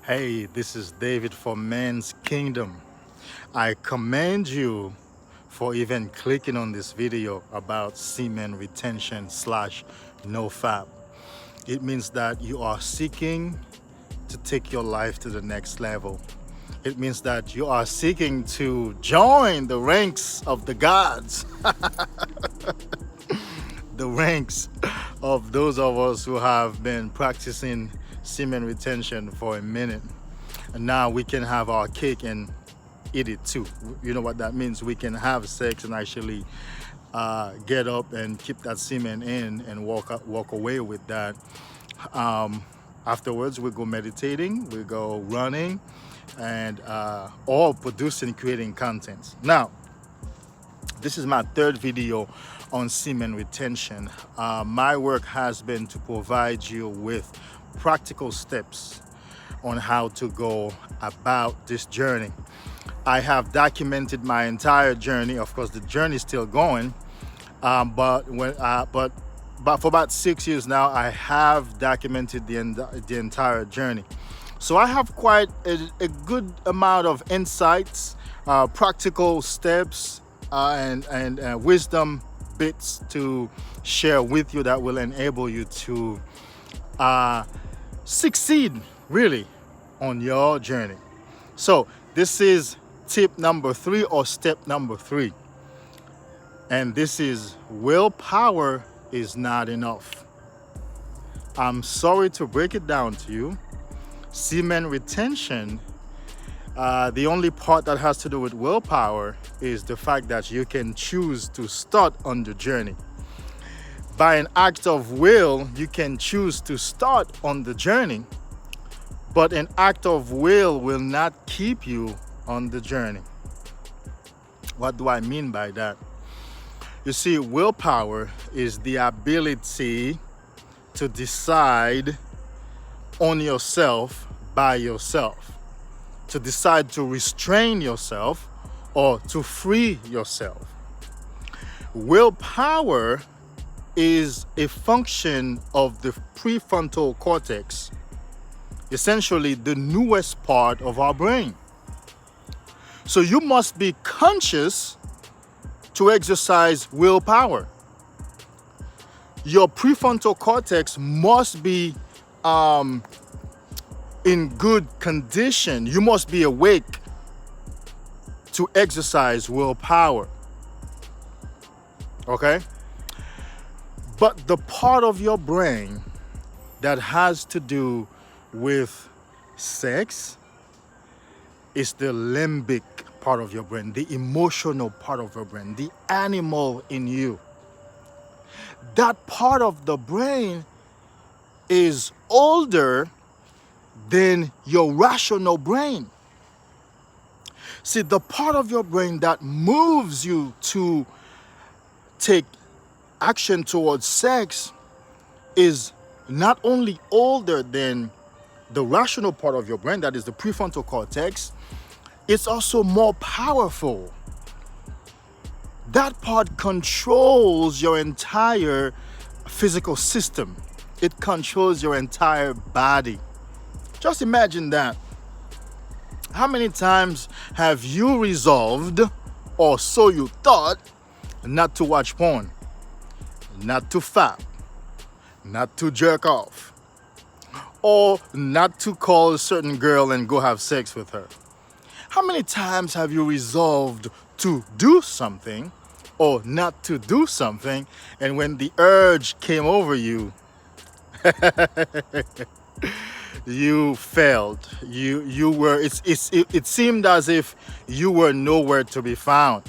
Hey, this is David for Men's Kingdom. I commend you for even clicking on this video about semen retention slash no-fap. It means that you are seeking to take your life to the next level. It means that you are seeking to join the ranks of the gods, the ranks of those of us who have been practicing semen retention for a minute. And now we can have our cake and eat it too. You know what that means? We can have sex and actually get up and keep that semen in and walk away with that. Afterwards, we go meditating, we go running, and all producing, creating content. Now, this is my third video on semen retention. My work has been to provide you with practical steps on how to go about this journey. I have documented my entire journey. Of course, the journey is still going, but for about 6 years now, I have documented the entire journey. So I have quite a good amount of insights, practical steps, and wisdom bits to share with you that will enable you to succeed really on your journey. So this is tip number 3 or step number 3. And this is willpower is not enough. I'm sorry to break it down to you. Semen retention, the only part that has to do with willpower is the fact that you can choose to start on the journey. By an act of will, you can choose to start on the journey, but an act of will not keep you on the journey. What do I mean by that? You see, willpower is the ability to decide on yourself by yourself, to decide to restrain yourself or to free yourself. Willpower is a function of the prefrontal cortex, essentially the newest part of our brain. So you must be conscious to exercise willpower. Your prefrontal cortex must be in good condition. You must be awake to exercise willpower. Okay? But the part of your brain that has to do with sex is the limbic part of your brain, the emotional part of your brain, the animal in you. That part of the brain is older than your rational brain. See, the part of your brain that moves you to take action towards sex is not only older than the rational part of your brain, that is the prefrontal cortex, it's also more powerful. That part controls your entire physical system. It controls your entire body. Just imagine that. How many times have you resolved, or so you thought, not to watch porn, not to fap, not to jerk off, or not to call a certain girl and go have sex with her? How many times have you resolved to do something or not to do something, and when the urge came over you, you failed? You were, it seemed as if you were nowhere to be found.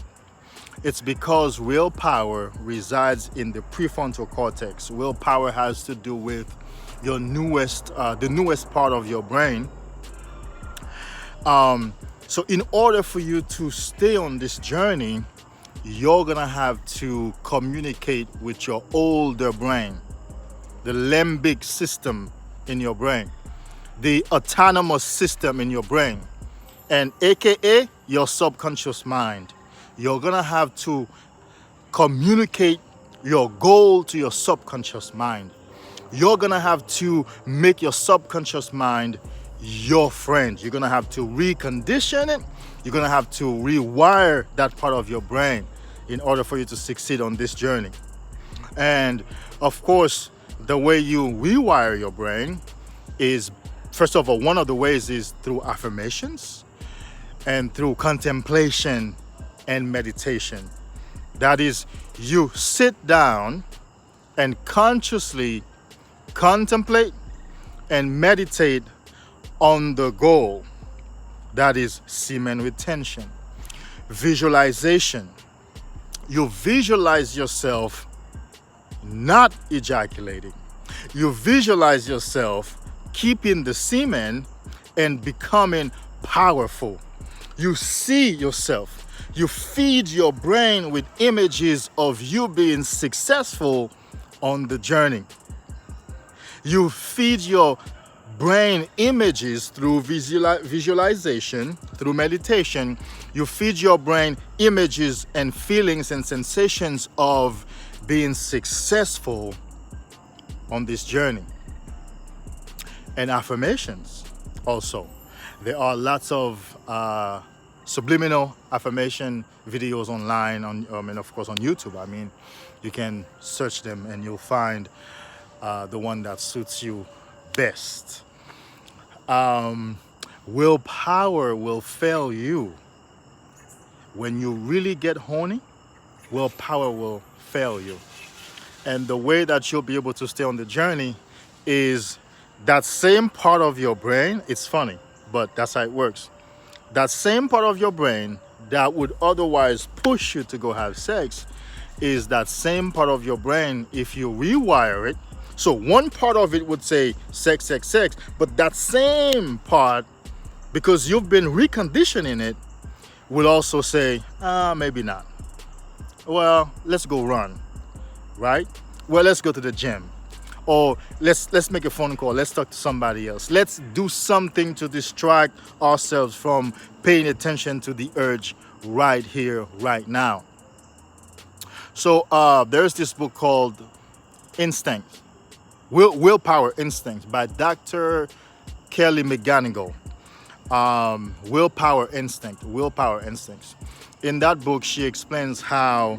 It's because willpower resides in the prefrontal cortex. Willpower has to do with your the newest part of your brain. So in order for you to stay on this journey, you're gonna have to communicate with your older brain, the limbic system in your brain, the autonomous system in your brain, and aka your subconscious mind. You're gonna have to communicate your goal to your subconscious mind. You're gonna have to make your subconscious mind your friend. You're gonna have to recondition it. You're gonna have to rewire that part of your brain in order for you to succeed on this journey. And of course, the way you rewire your brain is, first of all, one of the ways is through affirmations and through contemplation and meditation. That is, you sit down and consciously contemplate and meditate on the goal. That is semen retention. Visualization. You visualize yourself not ejaculating. You visualize yourself keeping the semen and becoming powerful. You see yourself. You feed your brain with images of you being successful on the journey. You feed your brain images through visualization, through meditation. You feed your brain images and feelings and sensations of being successful on this journey. And affirmations also. There are lots of subliminal affirmation videos online, and of course on YouTube. I mean, you can search them and you'll find the one that suits you best. Willpower will fail you. When you really get horny, willpower will fail you. And the way that you'll be able to stay on the journey is that same part of your brain. It's funny, but that's how it works. That same part of your brain that would otherwise push you to go have sex is that same part of your brain, if you rewire it. So one part of it would say sex, sex, sex, but that same part, because you've been reconditioning it, will also say, maybe not. Well, let's go run, right? Well, let's go to the gym. Or let's make a phone call. Let's talk to somebody else. Let's do something to distract ourselves from paying attention to the urge right here, right now. So there's this book called Instinct, Willpower Instincts by Dr. Kelly McGonigal. Willpower Instincts. In that book, she explains how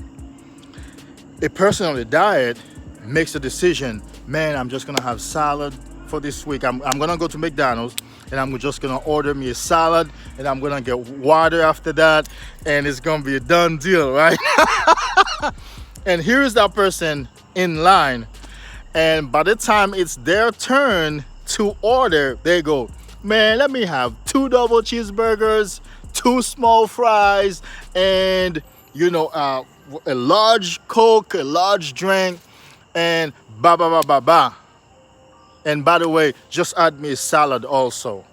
a person on a diet makes a decision, man, I'm just gonna have salad for this week. I'm gonna go to McDonald's and I'm just gonna order me a salad and I'm gonna get water after that and it's gonna be a done deal, right? And here is that person in line, and by the time it's their turn to order, they go, man, let me have 2 double cheeseburgers, 2 small fries, and a large Coke, a large drink, and ba ba ba ba ba. And by the way, just add me a salad also.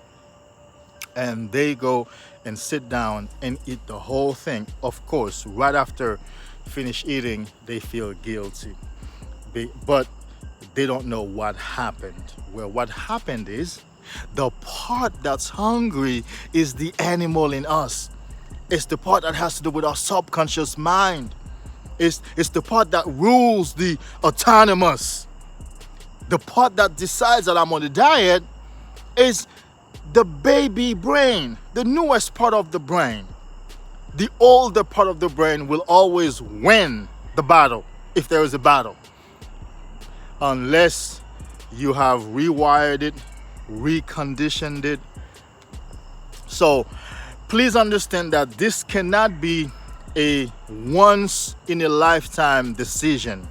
And they go and sit down and eat the whole thing. Of course, right after finish eating, they feel guilty. But they don't know what happened. Well, what happened is the part that's hungry is the animal in us. It's the part that has to do with our subconscious mind. It's the part that rules the autonomous. The part that decides that I'm on a diet is the baby brain, the newest part of the brain. The older part of the brain will always win the battle, if there is a battle, unless you have rewired it, reconditioned it. So please understand that this cannot be a once in a lifetime decision.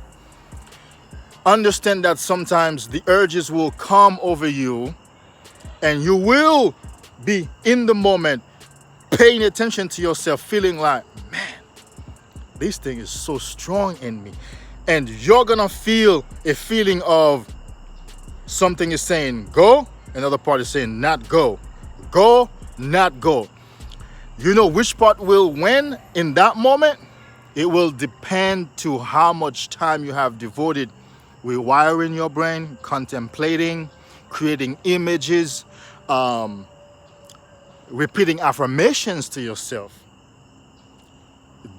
Understand that sometimes the urges will come over you and you will be in the moment paying attention to yourself, feeling like, man, this thing is so strong in me. And you're gonna feel a feeling of something is saying go, another part is saying not go. Go, not go. You know which part will win in that moment? It will depend to how much time you have devoted rewiring your brain, contemplating, creating images, repeating affirmations to yourself.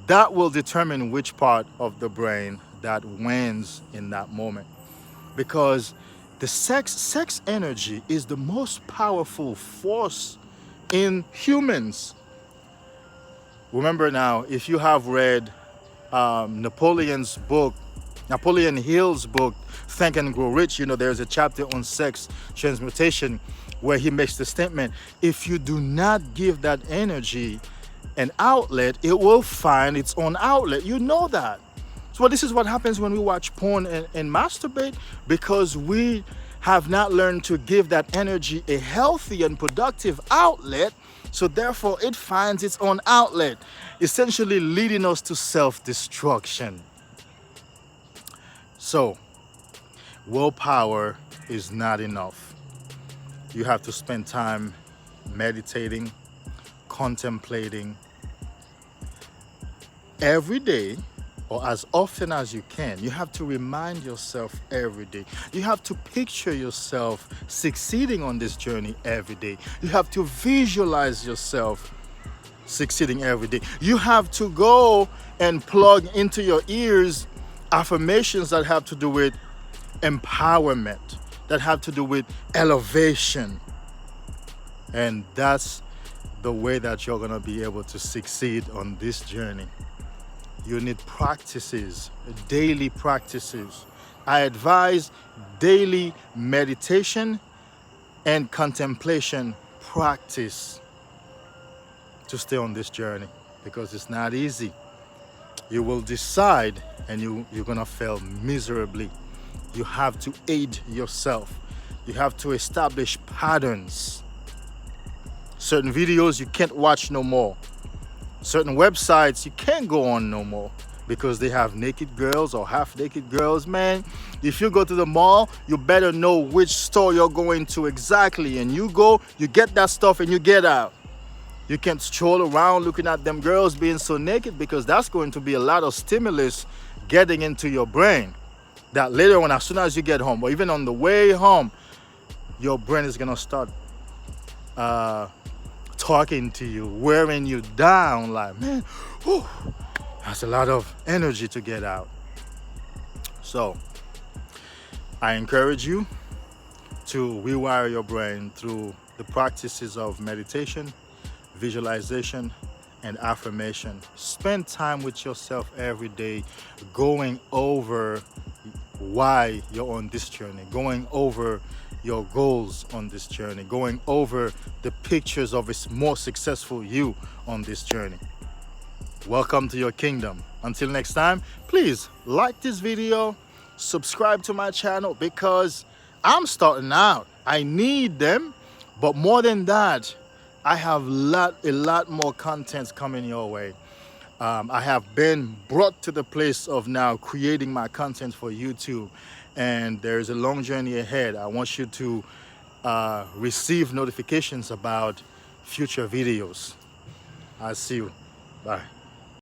That will determine which part of the brain that wins in that moment. Because The sex energy is the most powerful force in humans. Remember now, if you have read Napoleon Hill's book, Think and Grow Rich, there's a chapter on sex transmutation where he makes the statement, if you do not give that energy an outlet, it will find its own outlet. You know that. So this is what happens when we watch porn and masturbate, because we have not learned to give that energy a healthy and productive outlet. So therefore, it finds its own outlet, essentially leading us to self-destruction. So, willpower is not enough. You have to spend time meditating, contemplating every day, or as often as you can. You have to remind yourself every day. You have to picture yourself succeeding on this journey every day. You have to visualize yourself succeeding every day. You have to go and plug into your ears affirmations that have to do with empowerment, that have to do with elevation. And that's the way that you're going to be able to succeed on this journey. You need practices, daily practices. I advise daily meditation and contemplation practice to stay on this journey, because it's not easy. You will decide and you're gonna fail miserably. You have to aid yourself. You have to establish patterns. Certain videos you can't watch no more. Certain websites you can't go on no more because they have naked girls or half naked girls. Man, if you go to the mall, you better know which store you're going to exactly, and you go, you get that stuff and you get out. You can't stroll around looking at them girls being so naked, because that's going to be a lot of stimulus getting into your brain that later on, as soon as you get home or even on the way home, your brain is gonna start talking to you, wearing you down, like, man, whew, that's a lot of energy to get out. So I encourage you to rewire your brain through the practices of meditation, visualization, and affirmation. Spend time with yourself every day, going over why you're on this journey, going over your goals on this journey, going over the pictures of a more successful you on this journey. Welcome to your kingdom. Until next time, please like this video, subscribe to my channel, because I'm starting out. I need them, but more than that, I have a lot more content coming your way. I have been brought to the place of now creating my content for YouTube, and there's a long journey ahead. I want you to receive notifications about future videos. I'll see you. Bye.